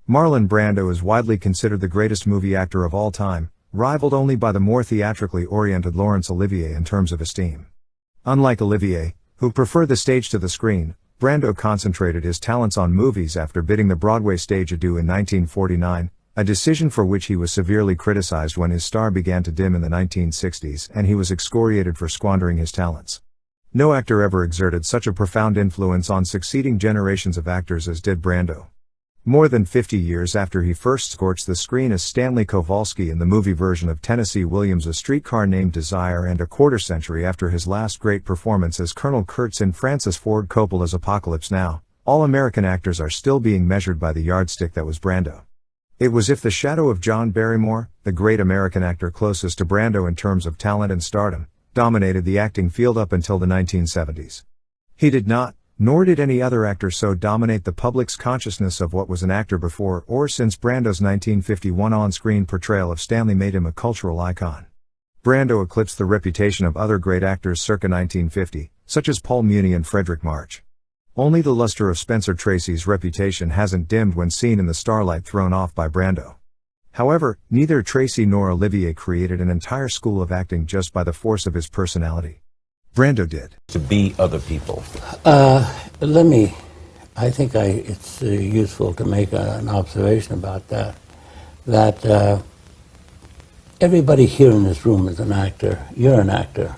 Marlon Brando is widely considered the greatest movie actor of all time, rivaled only by the more theatrically oriented Laurence Olivier in terms of esteem. Unlike Olivier, who preferred the stage to the screen, Brando concentrated his talents on movies after bidding the Broadway stage adieu in 1949, a decision for which he was severely criticized when his star began to dim in the 1960s and he was excoriated for squandering his talents. No actor ever exerted such a profound influence on succeeding generations of actors as did Brando. More than 50 years after he first scorched the screen as Stanley Kowalski in the movie version of Tennessee Williams' A Streetcar Named Desire, and a quarter-century after his last great performance as Colonel Kurtz in Francis Ford Coppola's Apocalypse Now, all American actors are still being measured by the yardstick that was Brando. It was if the shadow of John Barrymore, the great American actor closest to Brando in terms of talent and stardom, dominated the acting field up until the 1970s. He did not, nor did any other actor so dominate the public's consciousness of what was an actor before or since Brando's 1951 on-screen portrayal of Stanley made him a cultural icon. Brando eclipsed the reputation of other great actors circa 1950, such as Paul Muni and Frederick March. Only the luster of Spencer Tracy's reputation hasn't dimmed when seen in the starlight thrown off by Brando. However, neither Tracy nor Olivier created an entire school of acting just by the force of his personality. Brando did. To be other people. I think it's useful to make an observation about that. That everybody here in this room is an actor. You're an actor.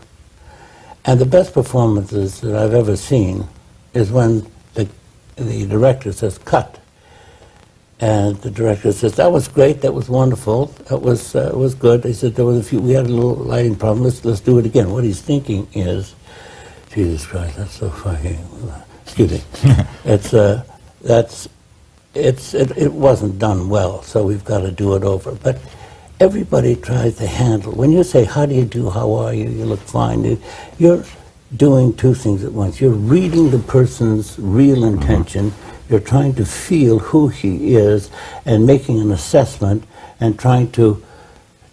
And the best performances that I've ever seen is when the director says, cut. And the director says, that was great, that was wonderful, that was good. He said, we had a little lighting problem, let's do it again. What he's thinking is, Jesus Christ, that's so fucking, excuse me. It wasn't done well, so we've got to do it over. But everybody tries to handle, when you say, how do you do, how are you, you look fine, you're doing two things at once. You're reading the person's real intention, you're trying to feel who he is and making an assessment and trying to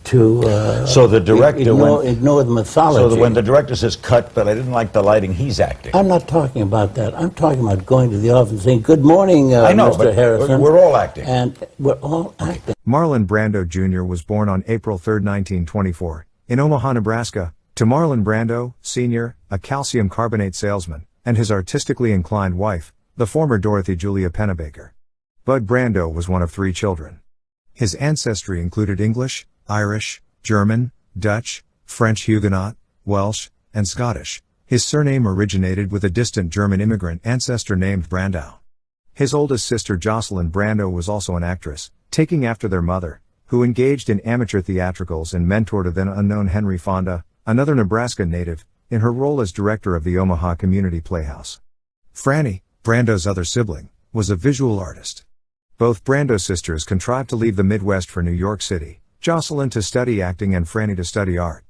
so the director ignore the mythology. So when the director says cut, but I didn't like the lighting, he's acting. I'm not talking about that. I'm talking about going to the office and saying, good morning, I know, Mr. Harrison. We're all acting. And we're all acting. Marlon Brando Jr. was born on April 3, 1924, in Omaha, Nebraska, to Marlon Brando, Sr., a calcium carbonate salesman, and his artistically inclined wife, the former Dorothy Julia Pennebaker. Bud Brando was one of 3 children. His ancestry included English, Irish, German, Dutch, French Huguenot, Welsh, and Scottish. His surname originated with a distant German immigrant ancestor named Brandau. His oldest sister Jocelyn Brando was also an actress, taking after their mother, who engaged in amateur theatricals and mentored a then unknown Henry Fonda, another Nebraska native, in her role as director of the Omaha Community Playhouse. Franny, Brando's other sibling, was a visual artist. Both Brando sisters contrived to leave the Midwest for New York City, Jocelyn to study acting and Franny to study art.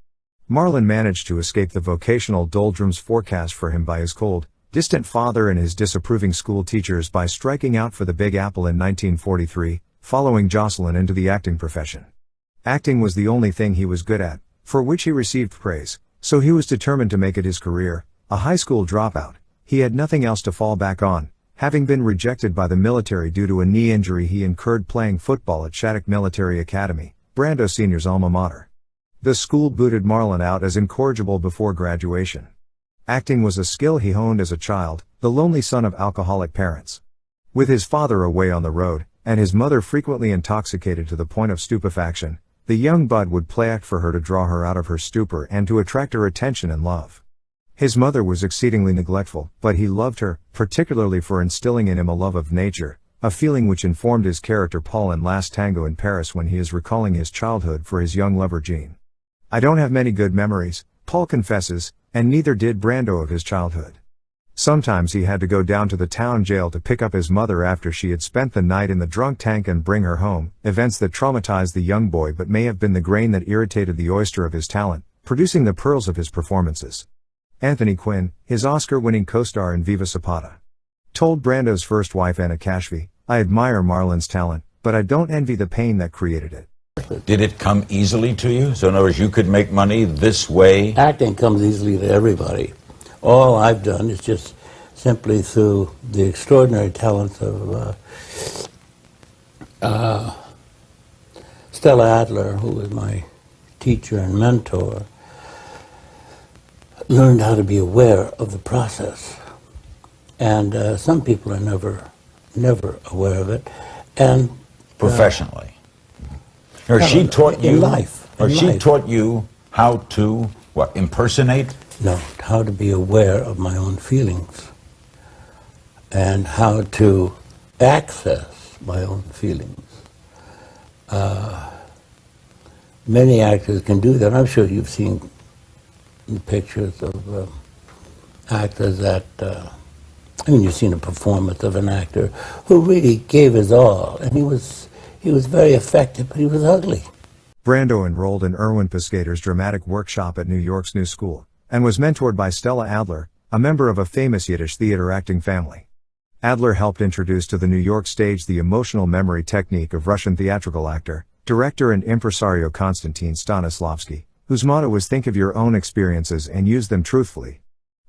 Marlon managed to escape the vocational doldrums forecast for him by his cold, distant father and his disapproving school teachers by striking out for the Big Apple in 1943, following Jocelyn into the acting profession. Acting was the only thing he was good at, for which he received praise, so he was determined to make it his career. A high school dropout, he had nothing else to fall back on, having been rejected by the military due to a knee injury he incurred playing football at Shattuck Military Academy, Brando Sr.'s alma mater. The school booted Marlon out as incorrigible before graduation. Acting was a skill he honed as a child, the lonely son of alcoholic parents. With his father away on the road, and his mother frequently intoxicated to the point of stupefaction, the young Bud would play act for her to draw her out of her stupor and to attract her attention and love. His mother was exceedingly neglectful, but he loved her, particularly for instilling in him a love of nature, a feeling which informed his character Paul in Last Tango in Paris when he is recalling his childhood for his young lover Jean. I don't have many good memories, Paul confesses, and neither did Brando of his childhood. Sometimes he had to go down to the town jail to pick up his mother after she had spent the night in the drunk tank and bring her home, events that traumatized the young boy but may have been the grain that irritated the oyster of his talent, producing the pearls of his performances. Anthony Quinn, his Oscar-winning co-star in Viva Zapata, told Brando's first wife Anna Kashfi, I admire Marlon's talent, but I don't envy the pain that created it. Did it come easily to you? So in other words, you could make money this way? Acting comes easily to everybody. All I've done is just simply through the extraordinary talents of Stella Adler, who was my teacher and mentor, learned how to be aware of the process. And some people are never aware of it. And professionally. Or she taught you in life. Or in she life. taught you how to what? Impersonate? No, how to be aware of my own feelings and how to access my own feelings. Many actors can do that. I'm sure you've seen pictures of actors that, I mean, you've seen a performance of an actor who really gave his all, and he was very effective, but he was ugly. Brando enrolled in Erwin Piscator's dramatic workshop at New York's New School, and was mentored by Stella Adler, a member of a famous Yiddish theater acting family. Adler helped introduce to the New York stage the emotional memory technique of Russian theatrical actor, director and impresario Konstantin Stanislavski, whose motto was think of your own experiences and use them truthfully.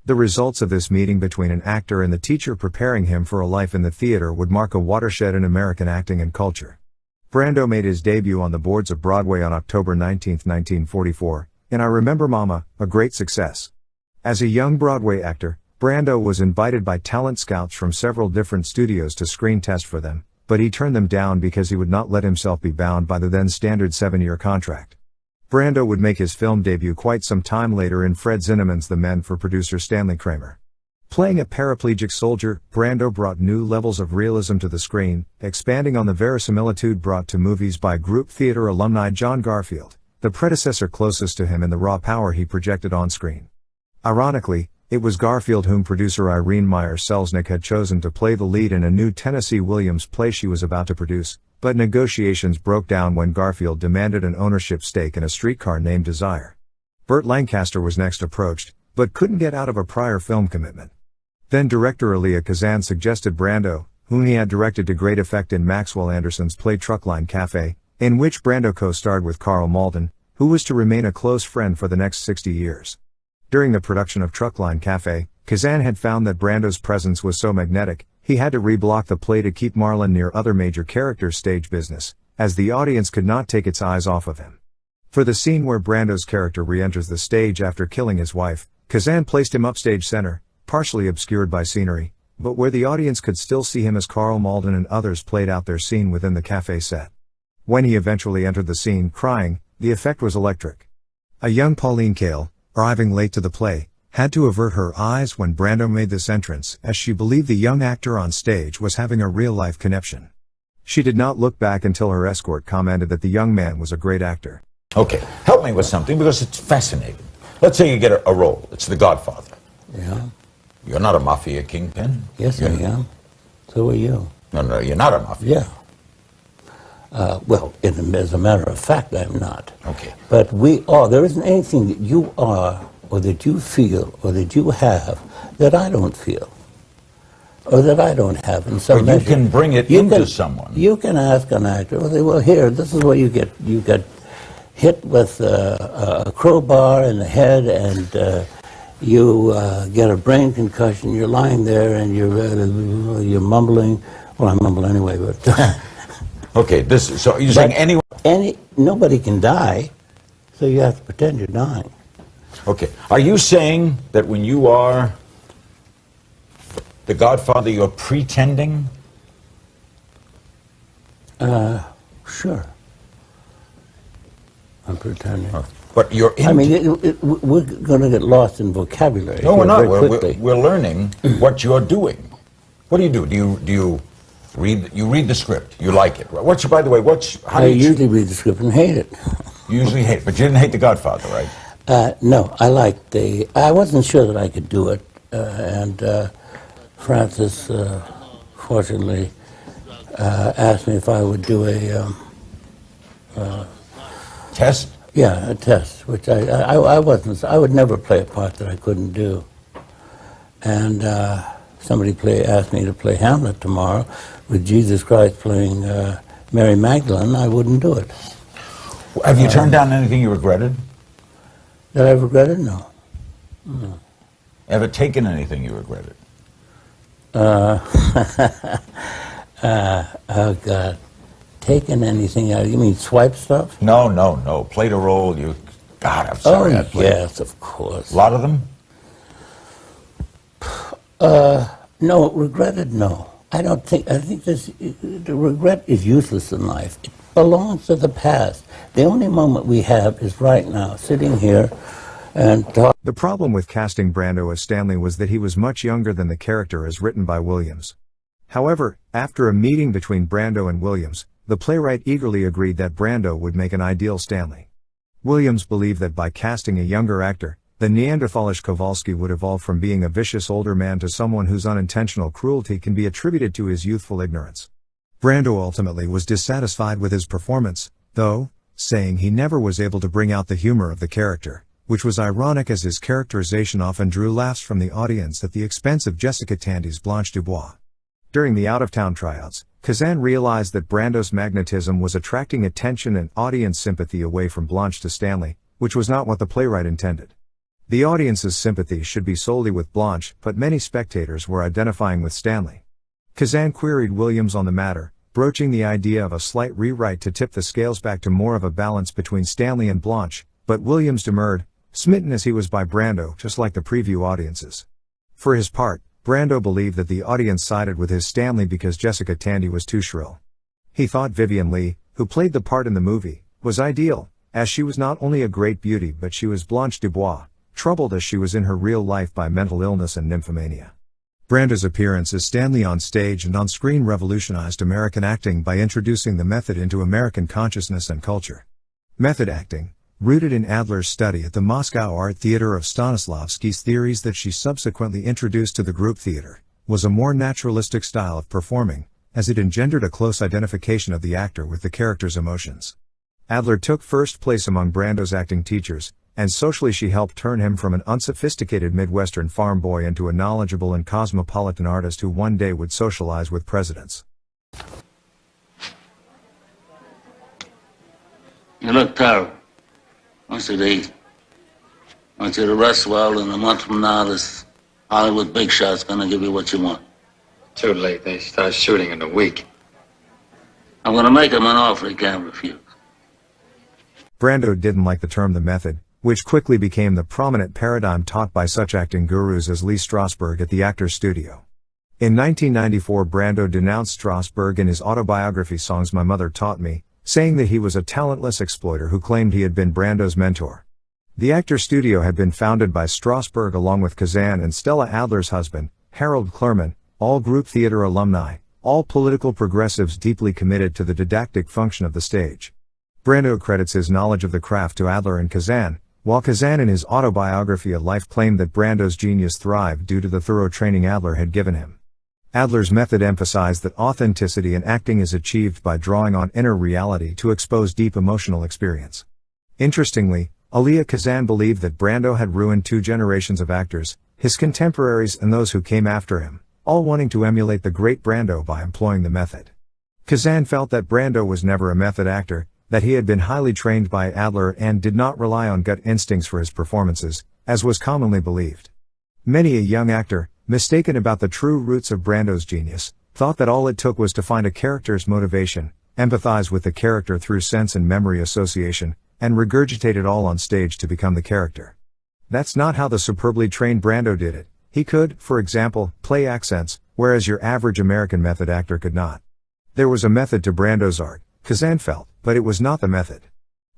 The results of this meeting between an actor and the teacher preparing him for a life in the theater would mark a watershed in American acting and culture. Brando made his debut on the boards of Broadway on October 19, 1944, in I Remember Mama, a great success. As a young Broadway actor, Brando was invited by talent scouts from several different studios to screen test for them, but he turned them down because he would not let himself be bound by the then standard 7-year contract. Brando would make his film debut quite some time later in Fred Zinnemann's The Men for producer Stanley Kramer. Playing a paraplegic soldier, Brando brought new levels of realism to the screen, expanding on the verisimilitude brought to movies by group theater alumni John Garfield, the predecessor closest to him in the raw power he projected on screen. Ironically, it was Garfield whom producer Irene Meyer-Selznick had chosen to play the lead in a new Tennessee Williams play she was about to produce, but negotiations broke down when Garfield demanded an ownership stake in a streetcar named Desire. Burt Lancaster was next approached, but couldn't get out of a prior film commitment. Then director Elia Kazan suggested Brando, whom he had directed to great effect in Maxwell Anderson's play Truckline Cafe, in which Brando co-starred with Karl Malden, who was to remain a close friend for the next 60 years. During the production of Truckline Cafe, Kazan had found that Brando's presence was so magnetic, he had to reblock the play to keep Marlon near other major characters' stage business, as the audience could not take its eyes off of him. For the scene where Brando's character re-enters the stage after killing his wife, Kazan placed him upstage center, partially obscured by scenery, but where the audience could still see him as Karl Malden and others played out their scene within the cafe set. When he eventually entered the scene crying, the effect was electric. A young Pauline Kael, arriving late to the play, had to avert her eyes when Brando made this entrance, as she believed the young actor on stage was having a real-life connection. She did not look back until her escort commented that the young man was a great actor. Okay, help me with something because it's fascinating. Let's say you get a role. It's The Godfather. Yeah. You're not a mafia kingpin. Yes, I am. So are you. No, you're not a mafia. Yeah. Well, as a matter of fact, I'm not. Okay. But we are. There isn't anything that you are, or that you feel, or that you have, that I don't feel, or that I don't have in some measure. You can bring it into someone. You can ask an actor, well, here, this is what you get. You get hit with a crowbar in the head, and you get a brain concussion. You're lying there, and you're mumbling. Well, I mumble anyway, but... Okay, so you're saying anyone... Nobody can die, so you have to pretend you're dying. Okay, are you saying that when you are the Godfather, you're pretending? Sure. I'm pretending. But you're in... I mean, we're going to get lost in vocabulary. No, we're not. Very quickly. We're learning what you're doing. What do? Do you read the script? You like it? By the way, I usually read the script and hate it. You usually hate it, but you didn't hate The Godfather, right? No, I liked I wasn't sure that I could do it, and Francis, fortunately, asked me if I would do a test. Yeah, a test, which I wasn't. I would never play a part that I couldn't do. And somebody asked me to play Hamlet tomorrow, with Jesus Christ playing Mary Magdalene. I wouldn't do it. Have you turned down anything you regretted? That I regretted? No. No. Ever taken anything you regretted? Oh God, taken anything out. You mean swipe stuff? No, no, no. Played a role. You, God, I'm sorry. I played. Yes, of course. A lot of them? No, regretted, no. I think the regret is useless in life. It belongs to the past. The only moment we have is right now, sitting here and talking. The problem with casting Brando as Stanley was that he was much younger than the character as written by Williams. However, after a meeting between Brando and Williams, the playwright eagerly agreed that Brando would make an ideal Stanley. Williams believed that by casting a younger actor, the Neanderthalish Kowalski would evolve from being a vicious older man to someone whose unintentional cruelty can be attributed to his youthful ignorance. Brando ultimately was dissatisfied with his performance, though, saying he never was able to bring out the humor of the character, which was ironic as his characterization often drew laughs from the audience at the expense of Jessica Tandy's Blanche Dubois. During the out-of-town tryouts, Kazan realized that Brando's magnetism was attracting attention and audience sympathy away from Blanche to Stanley, which was not what the playwright intended. The audience's sympathy should be solely with Blanche, but many spectators were identifying with Stanley. Kazan queried Williams on the matter, broaching the idea of a slight rewrite to tip the scales back to more of a balance between Stanley and Blanche, but Williams demurred, smitten as he was by Brando, just like the preview audiences. For his part, Brando believed that the audience sided with his Stanley because Jessica Tandy was too shrill. He thought Vivien Leigh, who played the part in the movie, was ideal, as she was not only a great beauty but she was Blanche Dubois, troubled as she was in her real life by mental illness and nymphomania. Brando's appearance as Stanley on stage and on screen revolutionized American acting by introducing the method into American consciousness and culture. Method acting, rooted in Adler's study at the Moscow Art Theater of Stanislavski's theories that she subsequently introduced to the group theater, was a more naturalistic style of performing, as it engendered a close identification of the actor with the character's emotions. Adler took first place among Brando's acting teachers, and socially she helped turn him from an unsophisticated Midwestern farm boy into a knowledgeable and cosmopolitan artist who one day would socialize with presidents. You look terrible. I want you to eat. I want you to rest well, and a month from now, this Hollywood big shot's gonna give you what you want. Too late. They start shooting in a week. I'm gonna make him an offer he can't refuse. Brando didn't like the term the method, which quickly became the prominent paradigm taught by such acting gurus as Lee Strasberg at the Actors Studio. In 1994, Brando denounced Strasberg in his autobiography Songs My Mother Taught Me, saying that he was a talentless exploiter who claimed he had been Brando's mentor. The Actors Studio had been founded by Strasberg along with Kazan and Stella Adler's husband, Harold Klerman, all group theater alumni, all political progressives deeply committed to the didactic function of the stage. Brando credits his knowledge of the craft to Adler and Kazan, while Kazan in his autobiography A Life claimed that Brando's genius thrived due to the thorough training Adler had given him. Adler's method emphasized that authenticity in acting is achieved by drawing on inner reality to expose deep emotional experience. Interestingly, Elia Kazan believed that Brando had ruined two generations of actors, his contemporaries and those who came after him, all wanting to emulate the great Brando by employing the method. Kazan felt that Brando was never a method actor, that he had been highly trained by Adler and did not rely on gut instincts for his performances, as was commonly believed. Many a young actor, mistaken about the true roots of Brando's genius, thought that all it took was to find a character's motivation, empathize with the character through sense and memory association, and regurgitate it all on stage to become the character. That's not how the superbly trained Brando did it. He could, for example, play accents, whereas your average American method actor could not. There was a method to Brando's art, Kazan felt, but it was not the method.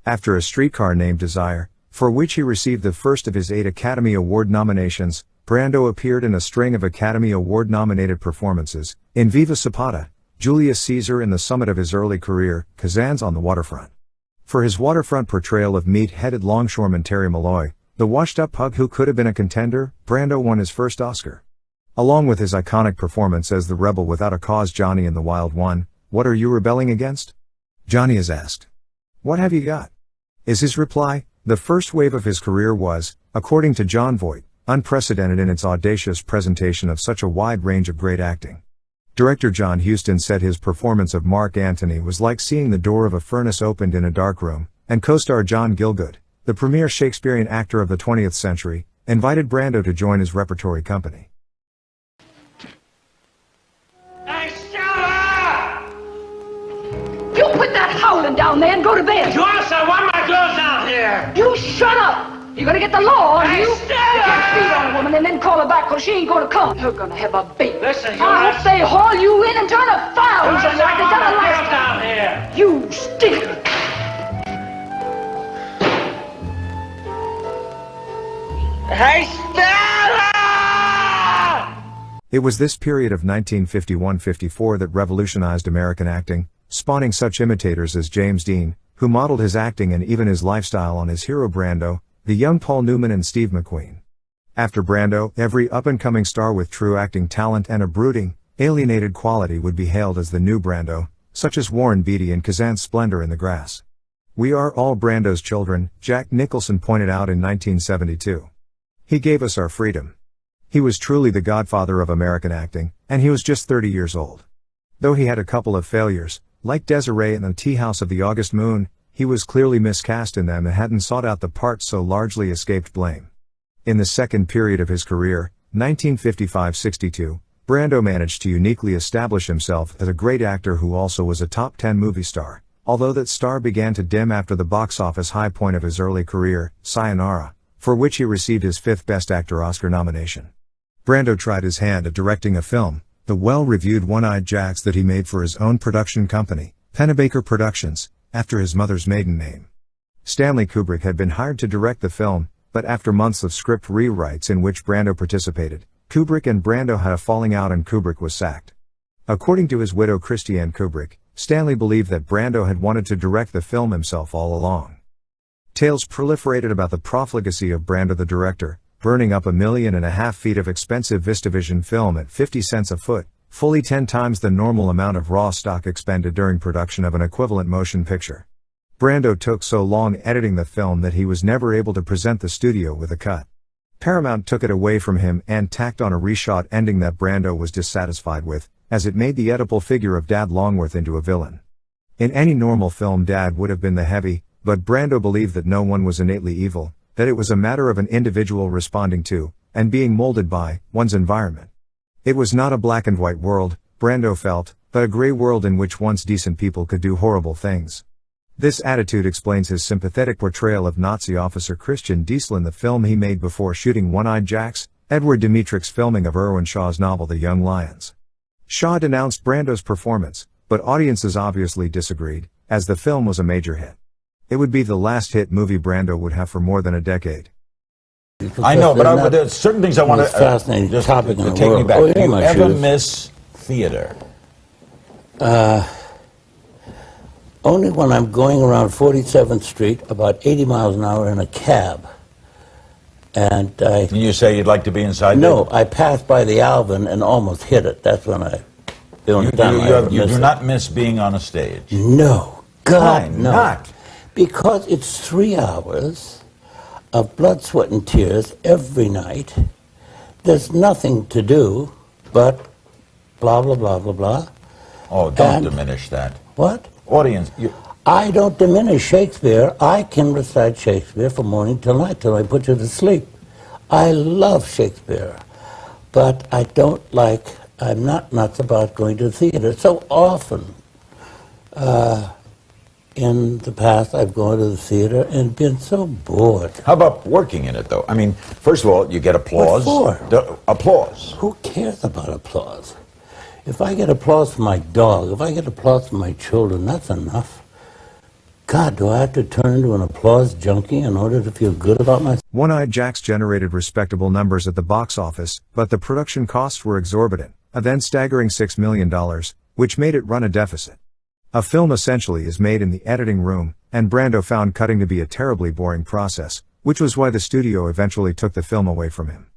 After A Streetcar Named Desire, for which he received the first of his 8 Academy Award nominations, Brando appeared in a string of Academy Award-nominated performances, in Viva Zapata, Julius Caesar in the summit of his early career, Kazan's On the Waterfront. For his waterfront portrayal of meat-headed longshoreman Terry Malloy, the washed-up pug who could have been a contender, Brando won his first Oscar. Along with his iconic performance as the rebel without a cause Johnny in The Wild One, what are you rebelling against? Johnny is asked. What have you got? Is his reply, the first wave of his career was, according to Jon Voight, unprecedented in its audacious presentation of such a wide range of great acting. Director John Huston said his performance of Mark Antony was like seeing the door of a furnace opened in a dark room, and co-star John Gielgud, the premier Shakespearean actor of the 20th century, invited Brando to join his repertory company. Hey, shut up! You darling down there and go to bed. Joyce, I want my clothes down here. You shut up. You're gonna get the law on you. Stay Get feet on a woman and then call her back, cause she ain't gonna come. You're gonna have a baby. Listen, I Joyce. hope they haul you in and turn a file Joyce, on you like I they want done my the last clothes down here. You stinker. Hey, Stella! It was this period of 1951-54 that revolutionized American acting, spawning such imitators as James Dean, who modeled his acting and even his lifestyle on his hero Brando, the young Paul Newman and Steve McQueen. After Brando, every up-and-coming star with true acting talent and a brooding, alienated quality would be hailed as the new Brando, such as Warren Beatty in Kazan's Splendor in the Grass. "We are all Brando's children," Jack Nicholson pointed out in 1972. "He gave us our freedom. He was truly the godfather of American acting, and he was just 30 years old. Though he had a couple of failures, like Desiree in The Tea House of the August Moon, he was clearly miscast in them and hadn't sought out the parts, so largely escaped blame." In the second period of his career, 1955-62, Brando managed to uniquely establish himself as a great actor who also was a top 10 movie star, although that star began to dim after the box office high point of his early career, Sayonara, for which he received his 5th Best Actor Oscar nomination. Brando tried his hand at directing a film, the well-reviewed One-Eyed Jacks, that he made for his own production company, Pennebaker Productions, after his mother's maiden name. Stanley Kubrick had been hired to direct the film, but after months of script rewrites in which Brando participated, Kubrick and Brando had a falling out and Kubrick was sacked. According to his widow Christiane Kubrick, Stanley believed that Brando had wanted to direct the film himself all along. Tales proliferated about the profligacy of Brando the director, burning up 1.5 million feet of expensive VistaVision film at 50 cents a foot, fully 10 times the normal amount of raw stock expended during production of an equivalent motion picture. Brando took so long editing the film that he was never able to present the studio with a cut. Paramount took it away from him and tacked on a reshot ending that Brando was dissatisfied with, as it made the Oedipal figure of Dad Longworth into a villain. In any normal film, Dad would have been the heavy, but Brando believed that no one was innately evil, that it was a matter of an individual responding to, and being molded by, one's environment. It was not a black and white world, Brando felt, but a gray world in which once decent people could do horrible things. This attitude explains his sympathetic portrayal of Nazi officer Christian Diesel in the film he made before shooting One-Eyed Jacks, Edward Dmytryk's filming of Irwin Shaw's novel The Young Lions. Shaw denounced Brando's performance, but audiences obviously disagreed, as the film was a major hit. It would be the last hit movie Brando would have for more than a decade. I know, but there's certain things I want to fascinating just topic to in the take me world. back. Oh, Do yeah, you my ever shoes. miss theater? Only when I'm going around 47th Street about 80 miles an hour in a cab. And You say you'd like to be inside no, there? I passed by the Alvin and almost hit it. That's when the only You time I ever do missed it. not miss being on a stage? No. God, Why no. not? Because it's 3 hours of blood, sweat, and tears every night. There's nothing to do but blah, blah, blah, blah, blah. Oh, don't And- diminish that. What? Audience, I don't diminish Shakespeare. I can recite Shakespeare from morning till night till I put you to sleep. I love Shakespeare. But I don't like, I'm not nuts about going to the theater. So often in the past I've gone to the theater and been so bored. how about working in it, though? I mean, first of all, you get applause. What for? Applause. Who cares about applause? If I get applause from my dog, if I get applause from my children, that's enough. God, do I have to turn into an applause junkie in order to feel good about myself? One-Eyed Jacks generated respectable numbers at the box office, but the production costs were exorbitant, a then staggering $6 million, which made it run a deficit. A film essentially is made in the editing room, and Brando found cutting to be a terribly boring process, which was why the studio eventually took the film away from him.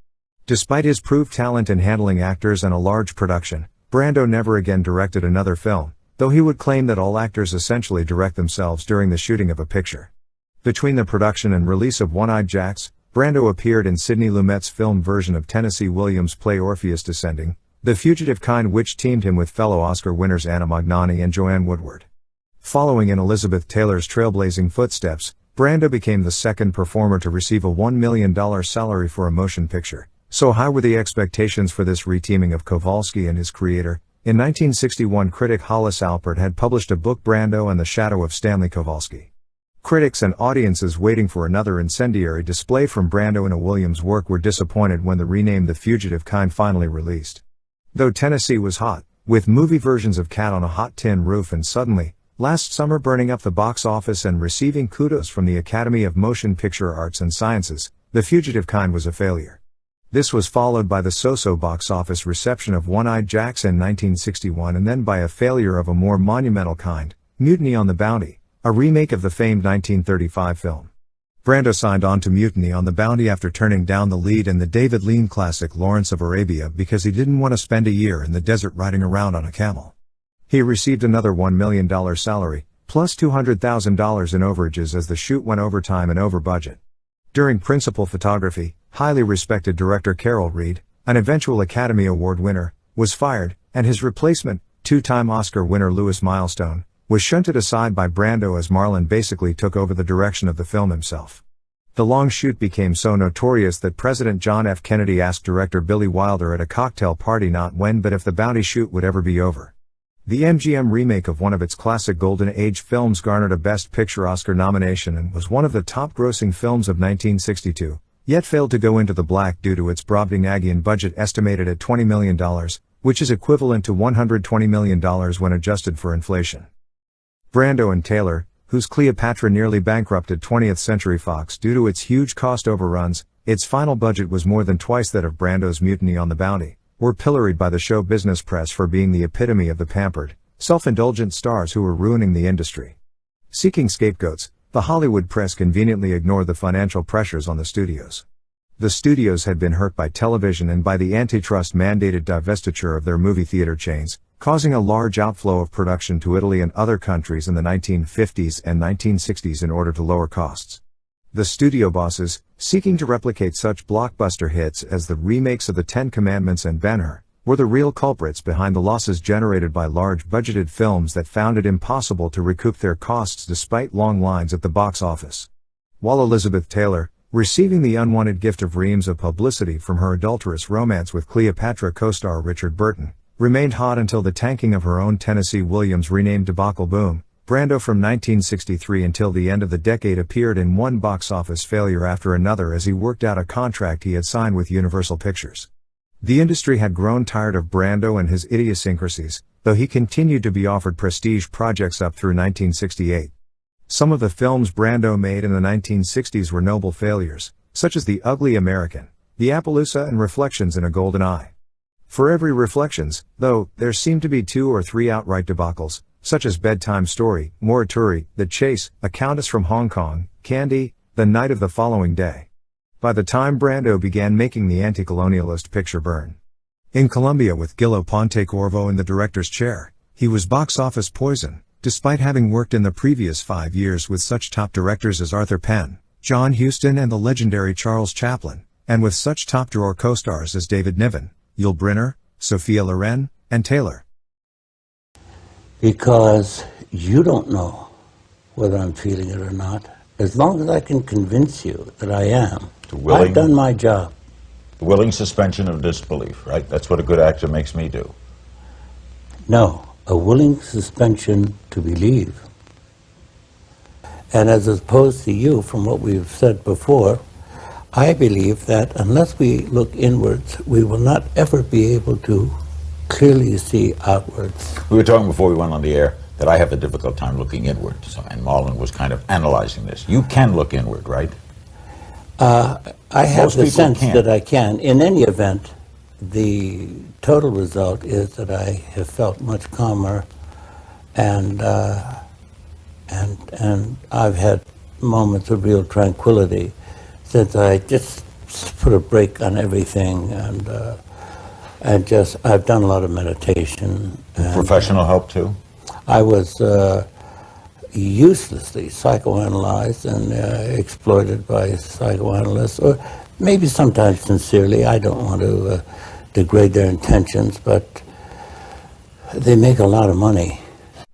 Despite his proved talent in handling actors and a large production, Brando never again directed another film, though he would claim that all actors essentially direct themselves during the shooting of a picture. Between the production and release of One-Eyed Jacks, Brando appeared in Sidney Lumet's film version of Tennessee Williams' play Orpheus Descending, The Fugitive Kind, which teamed him with fellow Oscar winners Anna Magnani and Joanne Woodward. Following in Elizabeth Taylor's trailblazing footsteps, Brando became the second performer to receive a $1 million salary for a motion picture. So high were the expectations for this reteaming of Kowalski and his creator, In 1961, critic Hollis Alpert had published a book, Brando and the Shadow of Stanley Kowalski. Critics and audiences waiting for another incendiary display from Brando in a Williams work were disappointed when the renamed The Fugitive Kind finally released. Though Tennessee was hot, with movie versions of Cat on a Hot Tin Roof and Suddenly, last summer burning up the box office and receiving kudos from the Academy of Motion Picture Arts and Sciences, The Fugitive Kind was a failure. This was followed by the so-so box office reception of One-Eyed Jacks in 1961 and then by a failure of a more monumental kind, Mutiny on the Bounty, a remake of the famed 1935 film. Brando signed on to Mutiny on the Bounty after turning down the lead in the David Lean classic Lawrence of Arabia because he didn't want to spend a year in the desert riding around on a camel. He received another $1 million salary, plus $200,000 in overages as the shoot went overtime and over budget. During principal photography, highly respected director Carol Reed, an eventual Academy Award winner, was fired, and his replacement, two-time Oscar winner Louis Milestone, was shunted aside by Brando as Marlon basically took over the direction of the film himself. The long shoot became so notorious that President John F. Kennedy asked director Billy Wilder at a cocktail party not when but if the Bounty shoot would ever be over. The MGM remake of one of its classic Golden Age films garnered a Best Picture Oscar nomination and was one of the top-grossing films of 1962, yet failed to go into the black due to its Brobdingnagian budget estimated at $20 million, which is equivalent to $120 million when adjusted for inflation. Brando and Taylor, whose Cleopatra nearly bankrupted 20th Century Fox due to its huge cost overruns, its final budget was more than twice that of Brando's Mutiny on the Bounty, were pilloried by the show business press for being the epitome of the pampered, self-indulgent stars who were ruining the industry. Seeking scapegoats, the Hollywood press conveniently ignored the financial pressures on the studios. The studios had been hurt by television and by the antitrust-mandated divestiture of their movie theater chains, causing a large outflow of production to Italy and other countries in the 1950s and 1960s in order to lower costs. The studio bosses, seeking to replicate such blockbuster hits as the remakes of The Ten Commandments and Ben-Hur, were the real culprits behind the losses generated by large-budgeted films that found it impossible to recoup their costs despite long lines at the box office. While Elizabeth Taylor, receiving the unwanted gift of reams of publicity from her adulterous romance with Cleopatra co-star Richard Burton, remained hot until the tanking of her own Tennessee Williams renamed debacle boom, Brando from 1963 until the end of the decade appeared in one box office failure after another as he worked out a contract he had signed with Universal Pictures. The industry had grown tired of Brando and his idiosyncrasies, though he continued to be offered prestige projects up through 1968. Some of the films Brando made in the 1960s were noble failures, such as The Ugly American, The Appaloosa and Reflections in a Golden Eye. For every Reflections, though, there seemed to be 2 or 3 outright debacles, such as Bedtime Story, Morituri, The Chase, A Countess from Hong Kong, Candy, The Night of the Following Day. By the time Brando began making the anti-colonialist picture Burn in Colombia with Gillo Pontecorvo in the director's chair, he was box office poison, despite having worked in the previous 5 years with such top directors as Arthur Penn, John Huston and the legendary Charles Chaplin, and with such top-drawer co-stars as David Niven, Yul Brynner, Sophia Loren, and Taylor. Because you don't know whether I'm feeling it or not. As long as I can convince you that I am, I've done my job. Willing suspension of disbelief, right? That's what a good actor makes me do. No, a willing suspension to believe. And as opposed to you, from what we've said before, I believe that unless we look inwards, we will not ever be able to clearly see outwards. We were talking before we went on the air that I have a difficult time looking inward, and Marlon was kind of analyzing this. You can look inward, right? I have Most the people sense can't. that I can. In any event, the total result is that I have felt much calmer, and I've had moments of real tranquility since I just put a break on everything, and I've done a lot of meditation. And Professional help too? I was uselessly psychoanalyzed and exploited by psychoanalysts, or maybe sometimes sincerely. I don't want to degrade their intentions, but they make a lot of money.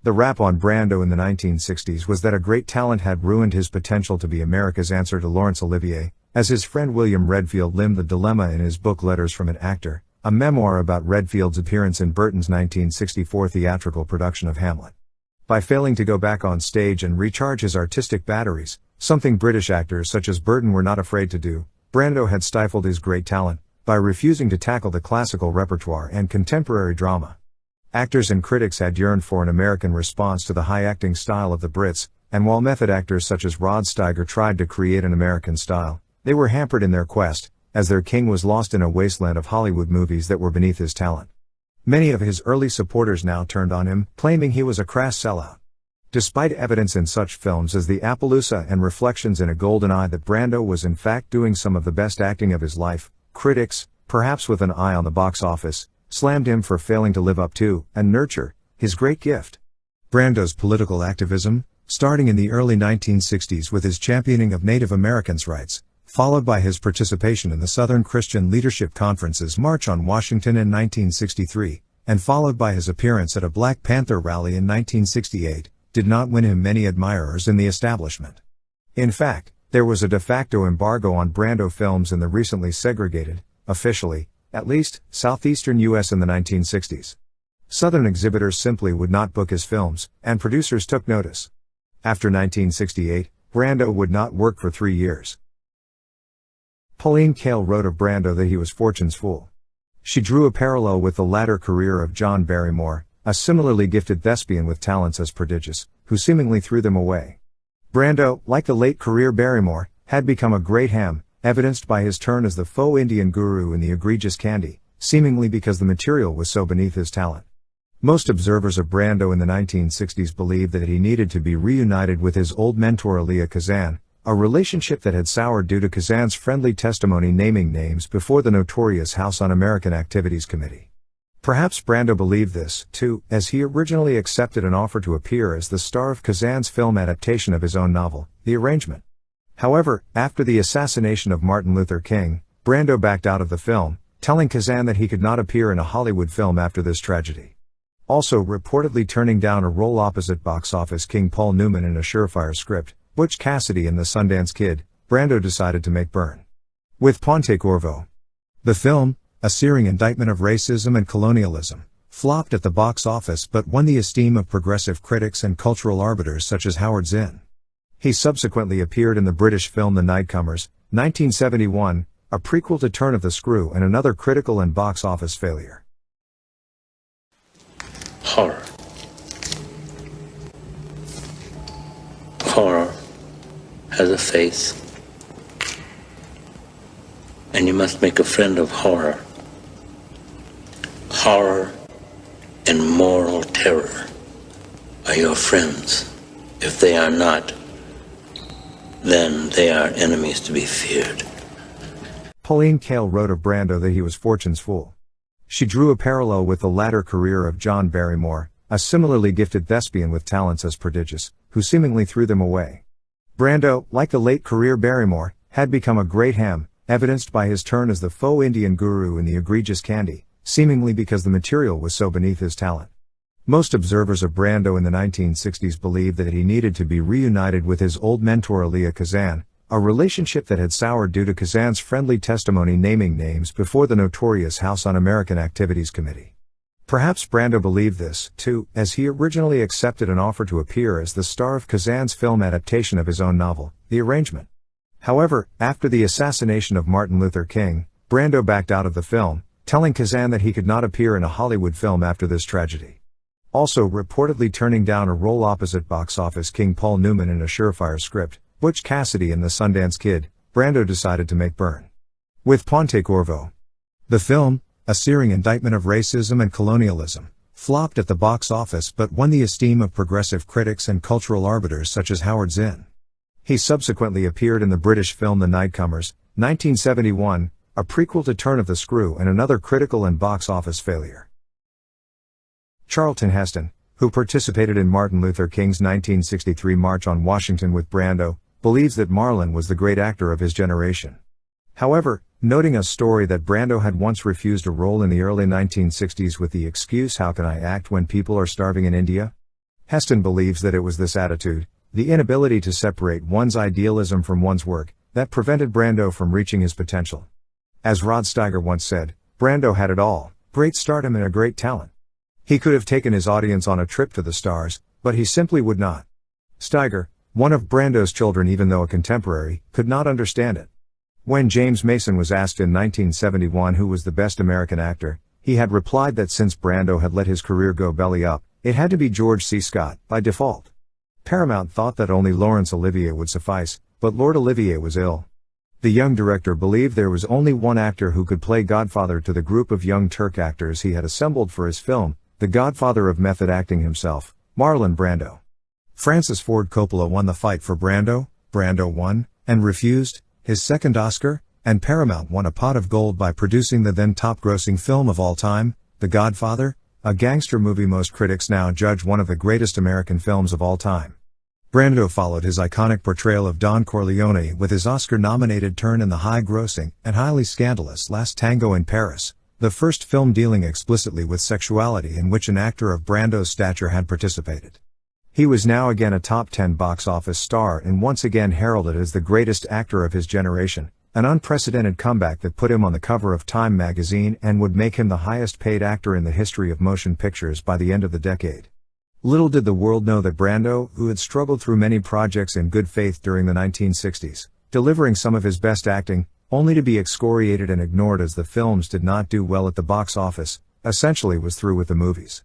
The rap on Brando in the 1960s was that a great talent had ruined his potential to be America's answer to Laurence Olivier, as his friend William Redfield limned the dilemma in his book Letters from an Actor, a memoir about Redfield's appearance in Burton's 1964 theatrical production of Hamlet. By failing to go back on stage and recharge his artistic batteries, something British actors such as Burton were not afraid to do, Brando had stifled his great talent by refusing to tackle the classical repertoire and contemporary drama. Actors and critics had yearned for an American response to the high acting style of the Brits, and while method actors such as Rod Steiger tried to create an American style, they were hampered in their quest, as their king was lost in a wasteland of Hollywood movies that were beneath his talent. Many of his early supporters now turned on him, claiming he was a crass sellout. Despite evidence in such films as The Appaloosa and Reflections in a Golden Eye that Brando was in fact doing some of the best acting of his life, critics, perhaps with an eye on the box office, slammed him for failing to live up to, and nurture, his great gift. Brando's political activism, starting in the early 1960s with his championing of Native Americans' rights, followed by his participation in the Southern Christian Leadership Conference's March on Washington in 1963, and followed by his appearance at a Black Panther rally in 1968, did not win him many admirers in the establishment. In fact, there was a de facto embargo on Brando films in the recently segregated, officially, at least, southeastern U.S. in the 1960s. Southern exhibitors simply would not book his films, and producers took notice. After 1968, Brando would not work for 3 years. Pauline Kael wrote of Brando that he was fortune's fool. She drew a parallel with the latter career of John Barrymore, a similarly gifted thespian with talents as prodigious, who seemingly threw them away. Brando, like the late career Barrymore, had become a great ham, evidenced by his turn as the faux Indian guru in The Egregious Candy, seemingly because the material was so beneath his talent. Most observers of Brando in the 1960s believed that he needed to be reunited with his old mentor Elia Kazan, a relationship that had soured due to Kazan's friendly testimony naming names before the notorious House Un-American Activities Committee. Perhaps Brando believed this, too, as he originally accepted an offer to appear as the star of Kazan's film adaptation of his own novel, The Arrangement. However, after the assassination of Martin Luther King, Brando backed out of the film, telling Kazan that he could not appear in a Hollywood film after this tragedy. Also reportedly turning down a role opposite box office king Paul Newman in a surefire script, Butch Cassidy and the Sundance Kid, Brando decided to make Burn. With Ponte Corvo. The film, a searing indictment of racism and colonialism, flopped at the box office but won the esteem of progressive critics and cultural arbiters such as Howard Zinn. He subsequently appeared in the British film The Nightcomers, 1971, a prequel to Turn of the Screw and another critical and box office failure. Horror. Horror has a face, and you must make a friend of horror. Horror and moral terror are your friends. If they are not, then they are enemies to be feared. Pauline Kael wrote of Brando that he was fortune's fool. She drew a parallel with the latter career of John Barrymore, a similarly gifted thespian with talents as prodigious, who seemingly threw them away. Brando, like the late career Barrymore, had become a great ham, evidenced by his turn as the faux Indian guru in The Egregious Candy, seemingly because the material was so beneath his talent. Most observers of Brando in the 1960s believed that he needed to be reunited with his old mentor Elia Kazan, a relationship that had soured due to Kazan's friendly testimony naming names before the notorious House Un-American Activities Committee. Perhaps Brando believed this, too, as he originally accepted an offer to appear as the star of Kazan's film adaptation of his own novel, The Arrangement. However, after the assassination of Martin Luther King, Brando backed out of the film, telling Kazan that he could not appear in a Hollywood film after this tragedy. Also reportedly turning down a role opposite box office king Paul Newman in a surefire script, Butch Cassidy and the Sundance Kid, Brando decided to make Burn. With Ponte Corvo. The film, a searing indictment of racism and colonialism, flopped at the box office but won the esteem of progressive critics and cultural arbiters such as Howard Zinn. He subsequently appeared in the British film The Nightcomers, 1971, a prequel to Turn of the Screw and another critical and box office failure. Charlton Heston, who participated in Martin Luther King's 1963 March on Washington with Brando, believes that Marlon was the great actor of his generation. However, noting a story that Brando had once refused a role in the early 1960s with the excuse "How can I act when people are starving in India?" Heston believes that it was this attitude, the inability to separate one's idealism from one's work, that prevented Brando from reaching his potential. As Rod Steiger once said, Brando had it all: great stardom and a great talent. He could have taken his audience on a trip to the stars, but he simply would not. Steiger, one of Brando's children even though a contemporary, could not understand it. When James Mason was asked in 1971 who was the best American actor, he had replied that since Brando had let his career go belly up, it had to be George C. Scott, by default. Paramount thought that only Laurence Olivier would suffice, but Lord Olivier was ill. The young director believed there was only one actor who could play Godfather to the group of young Turk actors he had assembled for his film, the godfather of method acting himself, Marlon Brando. Francis Ford Coppola won the fight for Brando, Brando won, and refused, his second Oscar, and Paramount won a pot of gold by producing the then top-grossing film of all time, The Godfather, a gangster movie most critics now judge one of the greatest American films of all time. Brando followed his iconic portrayal of Don Corleone with his Oscar-nominated turn in the high-grossing and highly scandalous Last Tango in Paris, the first film dealing explicitly with sexuality in which an actor of Brando's stature had participated. He was now again a top 10 box office star and once again heralded as the greatest actor of his generation, an unprecedented comeback that put him on the cover of Time magazine and would make him the highest paid actor in the history of motion pictures by the end of the decade. Little did the world know that Brando, who had struggled through many projects in good faith during the 1960s, delivering some of his best acting, only to be excoriated and ignored as the films did not do well at the box office, essentially was through with the movies.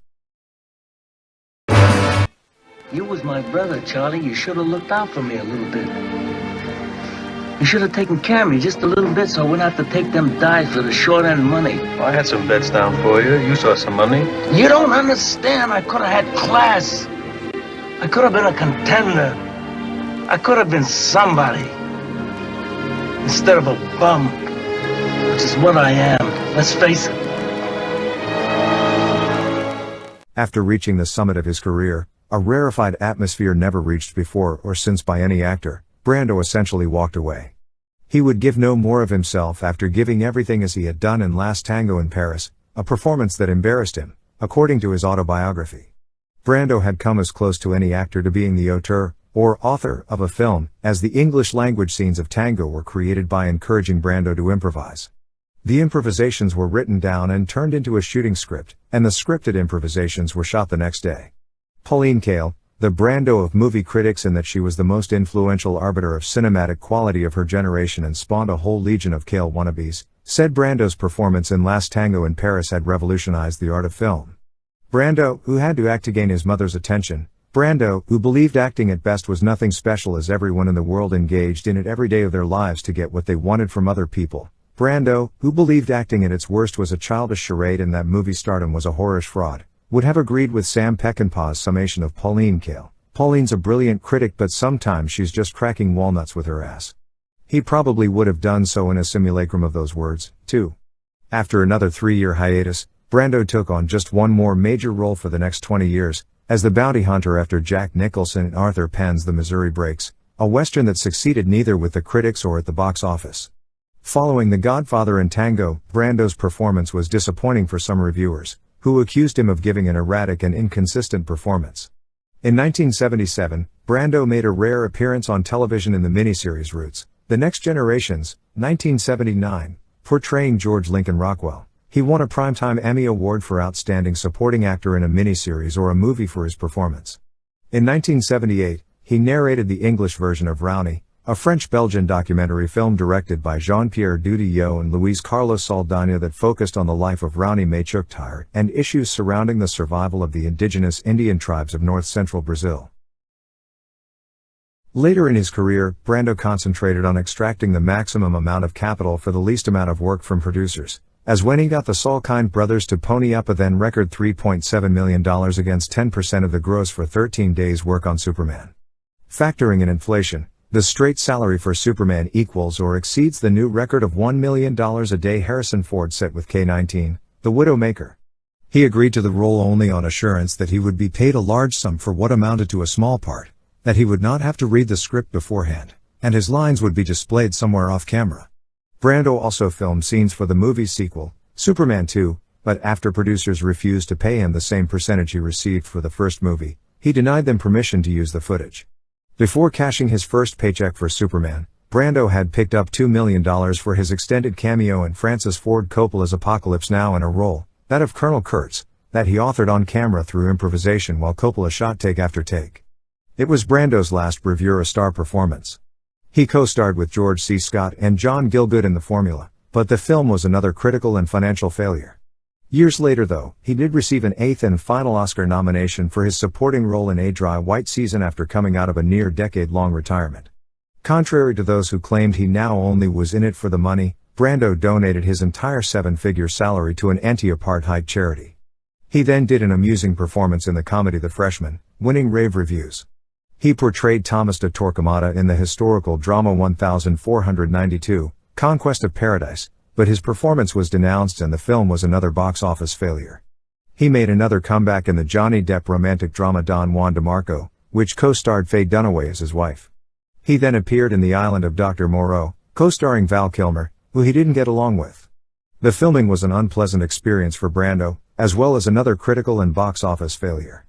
You was my brother, Charlie. You should have looked out for me a little bit. You should have taken care of me just a little bit so I wouldn't have to take them dives for the short end money. Well, I had some bets down for you. You saw some money. You don't understand. I could have had class. I could have been a contender. I could have been somebody. Instead of a bum, which is what I am. Let's face it. After reaching the summit of his career, a rarefied atmosphere never reached before or since by any actor, Brando essentially walked away. He would give no more of himself after giving everything as he had done in Last Tango in Paris, a performance that embarrassed him, according to his autobiography. Brando had come as close to any actor to being the auteur, or author, of a film, as the English-language scenes of Tango were created by encouraging Brando to improvise. The improvisations were written down and turned into a shooting script, and the scripted improvisations were shot the next day. Pauline Kael, the Brando of movie critics in that she was the most influential arbiter of cinematic quality of her generation and spawned a whole legion of Kael wannabes, said Brando's performance in Last Tango in Paris had revolutionized the art of film. Brando, who had to act to gain his mother's attention, Brando, who believed acting at best was nothing special as everyone in the world engaged in it every day of their lives to get what they wanted from other people, Brando, who believed acting at its worst was a childish charade and that movie stardom was a whorish fraud, would have agreed with Sam Peckinpah's summation of Pauline Kael. Pauline's a brilliant critic but sometimes she's just cracking walnuts with her ass. He probably would have done so in a simulacrum of those words, too. After another 3-year hiatus, Brando took on just one more major role for the next 20 years, as the bounty hunter after Jack Nicholson in Arthur Penn's The Missouri Breaks, a western that succeeded neither with the critics or at the box office. Following The Godfather and Tango, Brando's performance was disappointing for some reviewers, who accused him of giving an erratic and inconsistent performance. In 1977, Brando made a rare appearance on television in the miniseries Roots, The Next Generation's, 1979, portraying George Lincoln Rockwell. He won a Primetime Emmy Award for Outstanding Supporting Actor in a Miniseries or a Movie for his performance. In 1978, he narrated the English version of Rowney, a French-Belgian documentary film directed by Jean-Pierre Dudillot and Luis Carlos Saldaña that focused on the life of Rowney Machuktar and issues surrounding the survival of the indigenous Indian tribes of north-central Brazil. Later in his career, Brando concentrated on extracting the maximum amount of capital for the least amount of work from producers, as when he got the Salkind brothers to pony up a then record $3.7 million against 10% of the gross for 13 days' work on Superman. Factoring in inflation, the straight salary for Superman equals or exceeds the new record of $1 million a day Harrison Ford set with K-19, The Widowmaker. He agreed to the role only on assurance that he would be paid a large sum for what amounted to a small part, that he would not have to read the script beforehand, and his lines would be displayed somewhere off camera. Brando also filmed scenes for the movie's sequel, Superman 2, but after producers refused to pay him the same percentage he received for the first movie, he denied them permission to use the footage. Before cashing his first paycheck for Superman, Brando had picked up $2 million for his extended cameo in Francis Ford Coppola's Apocalypse Now in a role, that of Colonel Kurtz, that he authored on camera through improvisation while Coppola shot take after take. It was Brando's last bravura star performance. He co-starred with George C. Scott and John Gielgud in The Formula, but the film was another critical and financial failure. Years later though, he did receive an 8th and final Oscar nomination for his supporting role in A Dry White Season after coming out of a near decade-long retirement. Contrary to those who claimed he now only was in it for the money, Brando donated his entire 7-figure salary to an anti-apartheid charity. He then did an amusing performance in the comedy The Freshman, winning rave reviews. He portrayed Thomas de Torquemada in the historical drama 1492, Conquest of Paradise, but his performance was denounced and the film was another box office failure. He made another comeback in the Johnny Depp romantic drama Don Juan DeMarco, which co-starred Faye Dunaway as his wife. He then appeared in The Island of Dr. Moreau, co-starring Val Kilmer, who he didn't get along with. The filming was an unpleasant experience for Brando, as well as another critical and box office failure.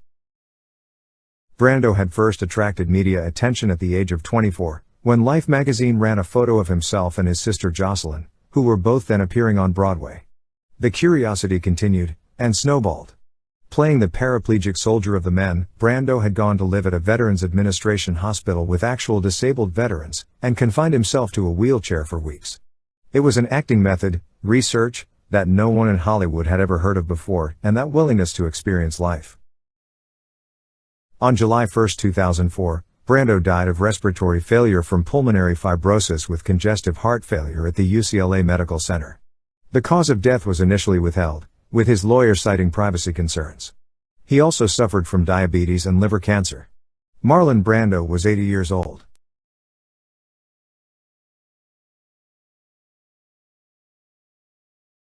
Brando had first attracted media attention at the age of 24, when Life magazine ran a photo of himself and his sister Jocelyn, who were both then appearing on Broadway. The curiosity continued, and snowballed. Playing the paraplegic soldier of the men, Brando had gone to live at a Veterans Administration hospital with actual disabled veterans, and confined himself to a wheelchair for weeks. It was an acting method, research, that no one in Hollywood had ever heard of before, and that willingness to experience life. On July 1, 2004, Brando died of respiratory failure from pulmonary fibrosis with congestive heart failure at the UCLA Medical Center. The cause of death was initially withheld, with his lawyer citing privacy concerns. He also suffered from diabetes and liver cancer. Marlon Brando was 80 years old.